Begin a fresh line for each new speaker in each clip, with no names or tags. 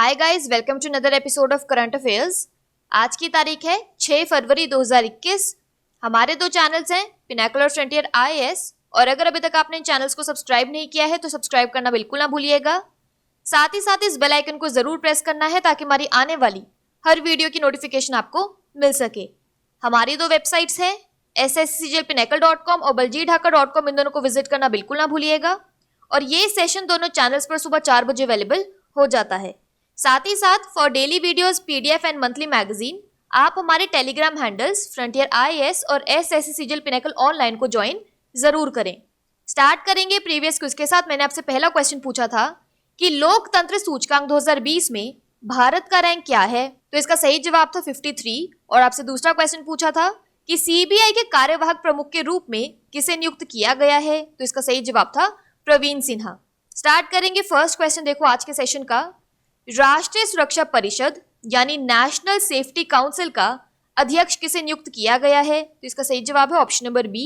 Hi guys, welcome to another episode of current affairs. आज की तारीख है 6 फरवरी 2021। हमारे दो चैनल्स हैं, पिनाकल और फ्रंटियर आईएएस, और अगर अभी तक आपने इन चैनल्स को सब्सक्राइब नहीं किया है तो सब्सक्राइब करना बिल्कुल ना भूलिएगा। साथ ही साथ इस बेल आइकन को जरूर प्रेस करना है ताकि हमारी आने वाली हर वीडियो की नोटिफिकेशन आपको मिल सके। हमारी दो वेबसाइट्स हैं, sscjlpinacle.com और baljeetdhaka.com। इन दोनों को विजिट करना बिल्कुल ना भूलिएगा। और ये सेशन दोनों चैनल्स पर सुबह 4 बजे अवेलेबल हो जाता है। साथ ही साथ for daily videos, PDF and monthly magazine आप हमारे टेलीग्राम हैंडल्स फ्रंटियर आईएएस और एसएससीजीएल पिनाकल ऑनलाइन को ज्वाइन जरूर करें। स्टार्ट करेंगे प्रीवियस क्विज के साथ। मैंने आपसे पहला क्वेश्चन पूछा था कि लोकतंत्र सूचकांक 2020 में भारत का रैंक क्या है, तो इसका सही जवाब था 53। और आपसे दूसरा क्वेश्चन पूछा था कि सीबीआई के कार्यवाहक प्रमुख के रूप में किसे नियुक्त किया गया है, तो इसका सही जवाब था प्रवीण सिन्हा। स्टार्ट करेंगे फर्स्ट क्वेश्चन। देखो आज के सेशन का, राष्ट्रीय सुरक्षा परिषद यानी नेशनल सेफ्टी काउंसिल का अध्यक्ष किसे नियुक्त किया गया है, तो इसका सही जवाब है option number B,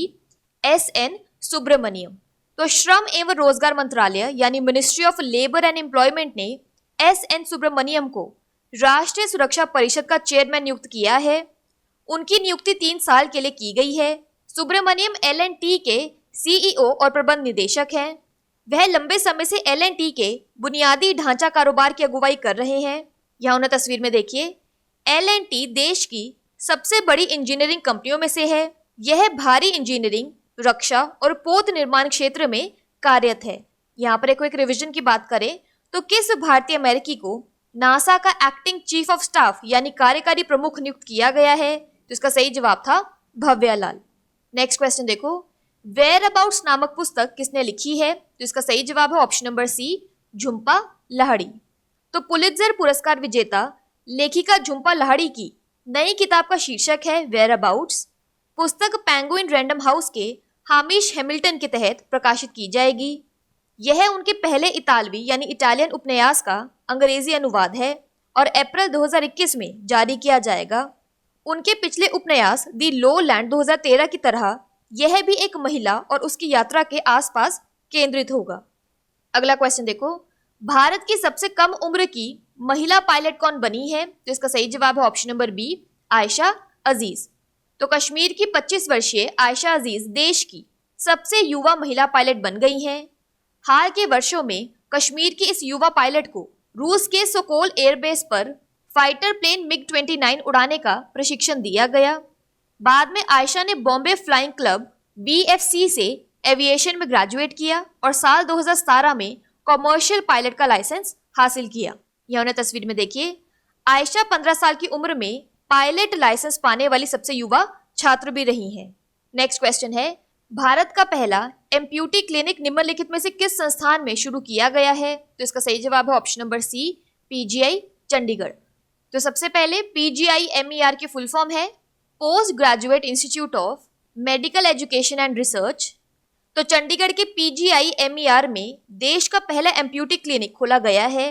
SN Subramanyam. तो श्रम एवं रोजगार मंत्रालय यानी ministry of labour and employment ने एसएन सुब्रमण्यम को राष्ट्रीय सुरक्षा परिषद का चेयरमैन नियुक्त किया है। उनकी नियुक्ति 3 साल के लिए की गई है। सुब्रमण्यम एल&टी के सीईओ और प्रबंध निदेशक हैं। वह लंबे समय से एल&टी के बुनियादी ढांचा कारोबार की अगुवाई कर रहे हैं। यहाँ उन्हें तस्वीर में देखिए। एल&टी देश की सबसे बड़ी इंजीनियरिंग कंपनियों में से है। यह भारी इंजीनियरिंग, रक्षा और पोत निर्माण क्षेत्र में कार्यरत है। यहाँ पर एक रिवीजन की बात करें तो किस भारतीय अमेरिकी को नासा का एक्टिंग चीफ ऑफ स्टाफ यानी कार्यकारी प्रमुख नियुक्त किया गया है, तो इसका सही जवाब था भव्यालाल। नेक्स्ट क्वेश्चन देखो, वेयर अबाउट्स नामक पुस्तक किसने लिखी है, तो इसका सही जवाब है option number C, Jhumpa Lahiri. तो पुलित्जर पुरस्कार विजेता लेखिका झुम्पा लाहिड़ी की नई किताब का शीर्षक है वेयर अबाउट्स। पुस्तक पेंगुइन रैंडम हाउस के हामिश हैमिल्टन के तहत प्रकाशित की जाएगी। यह उनके पहले इतालवी यानी इटालियन उपन्यास का अंग्रेजी अनुवाद है और अप्रैल 2021 में जारी किया जाएगा। उनके पिछले उपन्यास दी लो लैंड 2013 की तरह यह भी एक महिला और उसकी यात्रा के आसपास केंद्रित होगा। अगला क्वेश्चन देखो, भारत की सबसे कम उम्र की महिला पायलट कौन बनी है, तो इसका सही जवाब है ऑप्शन नंबर बी, आयशा अजीज। तो कश्मीर की 25 वर्षीय आयशा अजीज देश की सबसे युवा महिला पायलट बन गई हैं। हाल के वर्षों में कश्मीर की इस युवा पायलट को रूस के सोकोल एयरबेस पर फाइटर प्लेन मिग-29 उड़ाने का प्रशिक्षण दिया गया। बाद में आयशा ने बॉम्बे फ्लाइंग क्लब BFC से एविएशन में ग्रेजुएट किया और साल 2017 में कॉमर्शियल पायलट का लाइसेंस हासिल किया। यह उन्हें तस्वीर में देखिए। आयशा 15 साल की उम्र में पायलट लाइसेंस पाने वाली सबसे युवा छात्र भी रही हैं। नेक्स्ट क्वेश्चन है, भारत का पहला एम्प्यूटी क्लिनिक निम्नलिखित में से किस संस्थान में शुरू किया गया है, तो इसका सही जवाब है option number C, PGI Chandigarh. तो सबसे पहले PGI-MER की फुल फॉर्म है post graduate institute of medical education and research. तो चंडीगढ़ के PGI-MER में देश का पहला एम्प्यूटी क्लिनिक खोला गया है।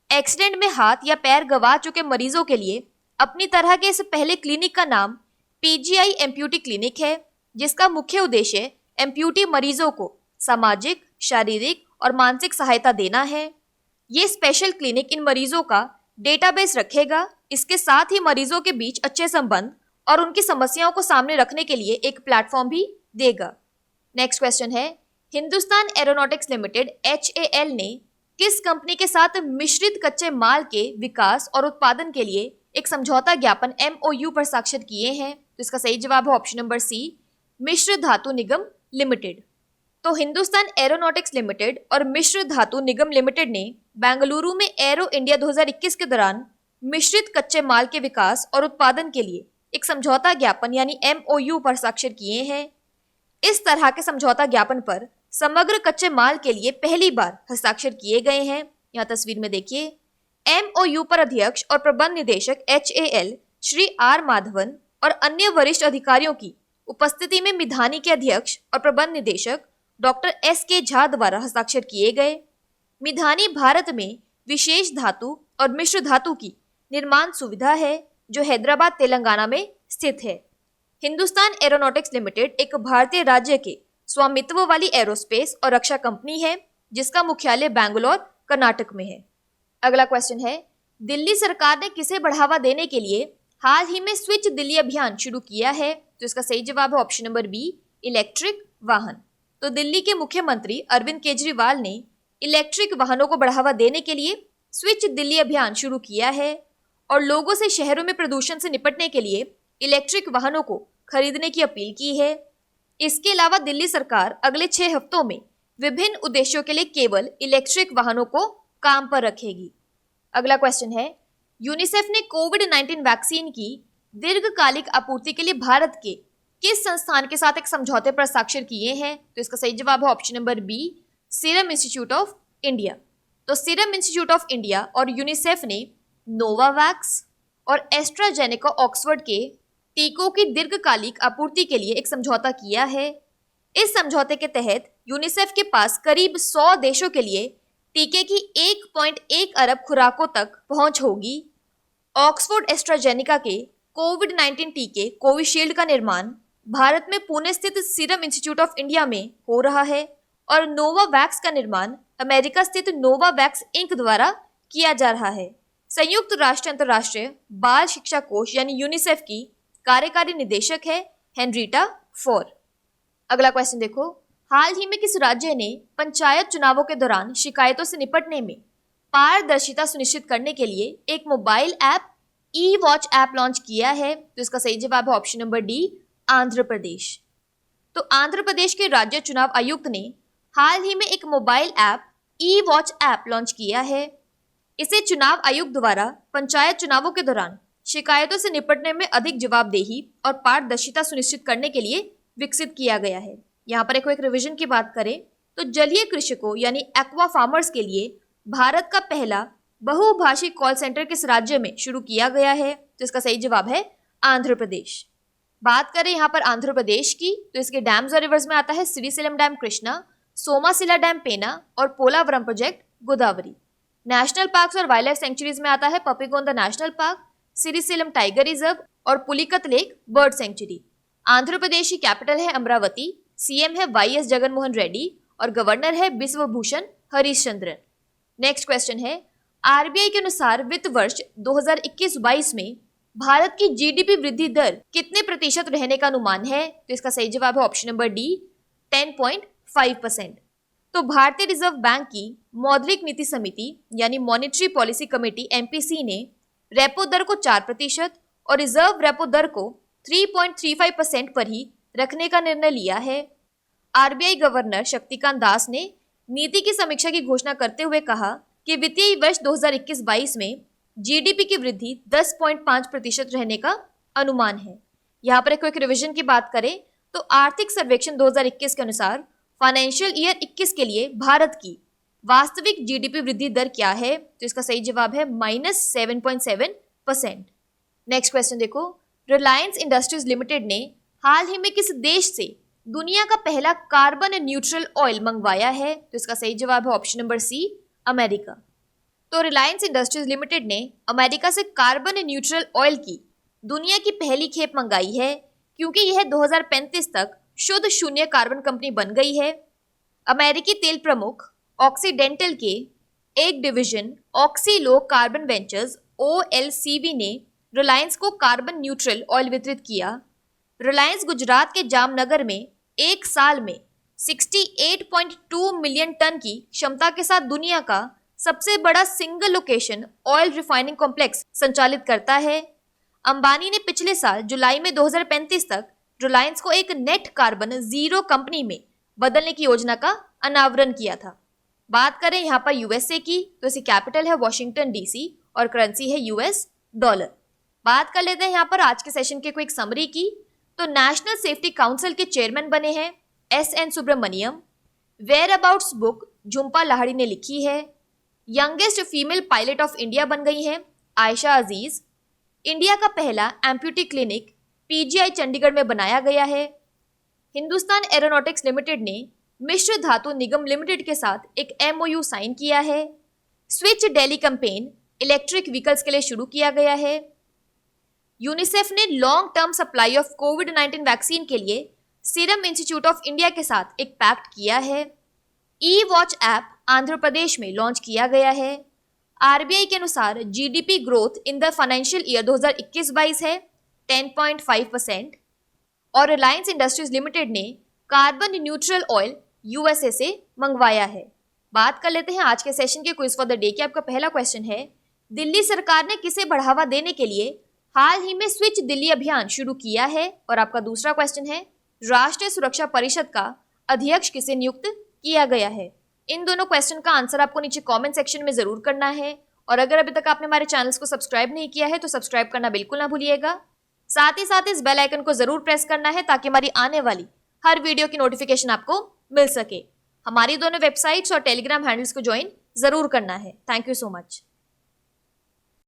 एक्सीडेंट में हाथ या पैर गंवा चुके मरीजों के लिए अपनी तरह के इस पहले क्लिनिक का नाम PGI एम्प्यूटी क्लिनिक है, जिसका मुख्य उद्देश्य एम्प्यूटी मरीजों को सामाजिक, शारीरिक और मानसिक सहायता देना है। ये स्पेशल क्लिनिक इन मरीजों का डेटाबेस रखेगा। इसके साथ ही मरीजों के बीच अच्छे संबंध और उनकी समस्याओं को सामने रखने के लिए एक प्लेटफॉर्म भी देगा। नेक्स्ट क्वेश्चन है, हिंदुस्तान एरोनॉटिक्स लिमिटेड HAL ने किस कंपनी के साथ मिश्रित कच्चे माल के विकास और उत्पादन के लिए एक समझौता ज्ञापन MOU पर स्वाक्षर किए हैं, तो इसका सही जवाब है ऑप्शन नंबर सी, मिश्र धातु निगम लिमिटेड। तो हिंदुस्तान एरोनॉटिक्स लिमिटेड और मिश्र धातु निगम लिमिटेड ने बेंगलुरु में एरो इंडिया 2021 के दौरान मिश्रित कच्चे माल के विकास और उत्पादन के लिए एक समझौता ज्ञापन यानी MOU पर स्वाक्षर किए हैं। इस तरह के समझौता ज्ञापन पर समग्र कच्चे माल के लिए पहली बार हस्ताक्षर किए गए हैं। यहाँ तस्वीर में देखिए। MOU पर अध्यक्ष और प्रबंध निदेशक HAL श्री R माधवन और अन्य वरिष्ठ अधिकारियों की उपस्थिति में मिधानी के अध्यक्ष और प्रबंध निदेशक डॉक्टर SK झा द्वारा हस्ताक्षर किए गए। मिधानी भारत में विशेष धातु और मिश्र धातु की निर्माण सुविधा है जो हैदराबाद तेलंगाना में स्थित है। हिंदुस्तान एरोनॉटिक्स लिमिटेड एक भारतीय राज्य के स्वामित्व वाली एरोस्पेस और रक्षा कंपनी है जिसका मुख्यालय बैंगलोर कर्नाटक में है। अगला क्वेश्चन है, दिल्ली सरकार ने किसे बढ़ावा देने के लिए हाल ही में स्विच दिल्ली अभियान शुरू किया है? तो इसका सही जवाब है ऑप्शन नंबर बी, इलेक्ट्रिक वाहन। तो दिल्ली के मुख्यमंत्री अरविंद केजरीवाल ने इलेक्ट्रिक वाहनों को बढ़ावा देने के लिए स्विच दिल्ली अभियान शुरू किया है और लोगों से शहरों में प्रदूषण से निपटने के लिए इलेक्ट्रिक वाहनों को खरीदने की अपील की है। इसके अलावा दिल्ली सरकार अगले 6 हफ्तों में विभिन्न उद्देश्यों के लिए केवल इलेक्ट्रिक वाहनों को काम पर रखेगी। अगला क्वेश्चन है, यूनिसेफ ने कोविड-19 वैक्सीन की दीर्घकालिक आपूर्ति के लिए भारत के किस संस्थान के साथ एक समझौते पर हस्ताक्षर किए हैं? तो इसका सही जवाब है option number B, serum institute of India. तो सीरम इंस्टीट्यूट ऑफ इंडिया और यूनिसेफ ने नोवावैक्स और एस्ट्राजेनेका ऑक्सफोर्ड के टीकों की दीर्घकालिक आपूर्ति के लिए एक समझौता किया है। इस समझौते के तहत यूनिसेफ के पास करीब 100 देशों के लिए टीके की 1.1 अरब खुराकों तक पहुंच होगी। ऑक्सफोर्ड एस्ट्राजेनेका के कोविड-19 टीके कोविशील्ड का निर्माण भारत में पुणे स्थित सीरम इंस्टीट्यूट ऑफ इंडिया में हो रहा है और नोवावैक्स का निर्माण अमेरिका स्थित नोवावैक्स इंक द्वारा किया जा रहा है। संयुक्त राष्ट्र अंतर्राष्ट्रीय बाल शिक्षा कोष यानी यूनिसेफ की कार्यकारी निदेशक है हेनरिटा फोर। अगला क्वेश्चन देखो, हाल ही में किस राज्य ने पंचायत चुनावों के दौरान शिकायतों से निपटने में पारदर्शिता सुनिश्चित करने के लिए एक मोबाइल ऐप ई वॉच ऐप लॉन्च किया है? तो इसका सही जवाब है option number D, Andhra Pradesh. तो आंध्र प्रदेश के राज्य चुनाव आयुक्त ने हाल ही में एक मोबाइल ऐप ई वॉच ऐप लॉन्च किया है। इसे चुनाव आयुक्त द्वारा पंचायत चुनावों के दौरान शिकायतों से निपटने में अधिक जवाबदेही और पारदर्शिता सुनिश्चित करने के लिए विकसित किया गया है। यहाँ पर एक रिवीजन की बात करें तो जलीय कृषकों यानी एक्वा फार्मर्स के लिए भारत का पहला बहुभाषी कॉल सेंटर किस राज्य में शुरू किया गया है? तो इसका सही जवाब है आंध्र प्रदेश। बात करें यहाँ पर आंध्र प्रदेश की तो इसके डैम्स और रिवर्स में आता है श्रीशैलम डैम कृष्णा, सोमासिला डैम पेना और Polavaram project Godavari. National parks और वाइल्ड लाइफ सेंचुरीज में आता है Papikonda national park, Srisailam tiger reserve और Pulicat lake bird sanctuary. Andhra Pradesh की कैपिटल है अमरावती, सीएम है वाईएस जगनमोहन रेड्डी और गवर्नर है बिश्वभूषण हरिश्चंद्रन। नेक्स्ट क्वेश्चन है, आरबीआई के अनुसार वित्त वर्ष 2021-22 में भारत की जीडीपी वृद्धि दर कितने प्रतिशत रहने का अनुमान है? तो इसका सही जवाब है ऑप्शन नंबर डी, 10.5%। तो भारतीय रिजर्व बैंक की मौद्रिक नीति समिति यानी मॉनेटरी पॉलिसी कमेटी एमपीसी ने रेपो दर को 4% और रिजर्व रेपो दर को 3.35% पर ही रखने का निर्णय लिया है। आरबीआई गवर्नर शक्तिकांत दास ने नीति की समीक्षा की घोषणा करते हुए कहा कि वित्तीय वर्ष 2021-22 में जीडीपी की वृद्धि 10.5% रहने का अनुमान है। यहाँ पर एक रिवीजन की बात करें तो आर्थिक सर्वेक्षण 2021 के अनुसार फाइनेंशियल ईयर 21 के लिए भारत की वास्तविक जीडीपी वृद्धि दर क्या है? तो इसका सही जवाब है -7.7%। नेक्स्ट क्वेश्चन देखो, रिलायंस इंडस्ट्रीज लिमिटेड ने हाल ही में किस देश से दुनिया का पहला कार्बन न्यूट्रल ऑयल मंगवाया है? तो इसका सही जवाब है ऑप्शन नंबर सी, अमेरिका। तो रिलायंस इंडस्ट्रीज लिमिटेड ने अमेरिका से कार्बन न्यूट्रल ऑयल की दुनिया की पहली खेप मंगाई है क्योंकि यह 2035 तक शुद्ध शून्य कार्बन कंपनी बन गई है। अमेरिकी तेल प्रमुख ऑक्सीडेंटल के एक डिवीजन ऑक्सीलो कार्बन वेंचर्स OLCV ने रिलायंस को कार्बन न्यूट्रल ऑयल वितरित किया। रिलायंस गुजरात के जामनगर में एक साल में 68.2 मिलियन टन की क्षमता के साथ दुनिया का सबसे बड़ा single location oil refining complex संचालित करता है। अंबानी ने पिछले साल जुलाई में 2035 तक रिलायंस को एक नेट कार्बन जीरो कंपनी में बदलने की योजना का अनावरण किया था। बात करें यहाँ पर यूएसए की तो इसकी कैपिटल है वॉशिंगटन डीसी और करेंसी है यूएस डॉलर। बात कर लेते हैं यहाँ पर आज के सेशन के क्विक समरी की। तो नेशनल सेफ्टी काउंसिल के चेयरमैन बने हैं SN Subramanyam. Whereabouts book Jhumpa Lahiri ने लिखी है। Youngest female pilot of India बन गई हैं आयशा अजीज। इंडिया का पहला एम्प्यूटी क्लिनिक PGI चंडीगढ़ में बनाया गया है। हिंदुस्तान एरोनॉटिक्स लिमिटेड ने मिश्र धातु निगम लिमिटेड के साथ एक MOU साइन किया है। Switch Delhi campaign electric vehicles के लिए शुरू किया गया है। यूनिसेफ ने long term supply of covid vaccine के लिए सीरम इंस्टीट्यूट ऑफ इंडिया के साथ एक पैक्ट किया है। ई वॉच ऐप आंध्र प्रदेश में लॉन्च किया गया है। आरबीआई के अनुसार GDP growth in the financial year 2021-22 है 10.5%। और रिलायंस इंडस्ट्रीज लिमिटेड ने कार्बन न्यूट्रल ऑयल यूएसए से मंगवाया है। बात कर लेते हैं आज के सेशन के क्विज फॉर द डे की। आपका पहला क्वेश्चन है, दिल्ली सरकार ने किसे बढ़ावा देने के लिए हाल ही में स्विच दिल्ली अभियान शुरू किया है? और आपका दूसरा क्वेश्चन है, राष्ट्रीय सुरक्षा परिषद का अध्यक्ष किसे नियुक्त किया गया है? इन दोनों क्वेश्चन का आंसर आपको नीचे कमेंट सेक्शन में जरूर करना है। और अगर अभी तक आपने हमारे चैनल्स को सब्सक्राइब नहीं किया है तो सब्सक्राइब करना बिल्कुल ना भूलिएगा। साथ ही साथ इस बेल आइकन को जरूर प्रेस करना है ताकि हमारी आने वाली हर वीडियो की नोटिफिकेशन आपको मिल सके। हमारी दोनों वेबसाइट्स और टेलीग्राम हैंडल्स को ज्वाइन जरूर करना है। Thank you so much.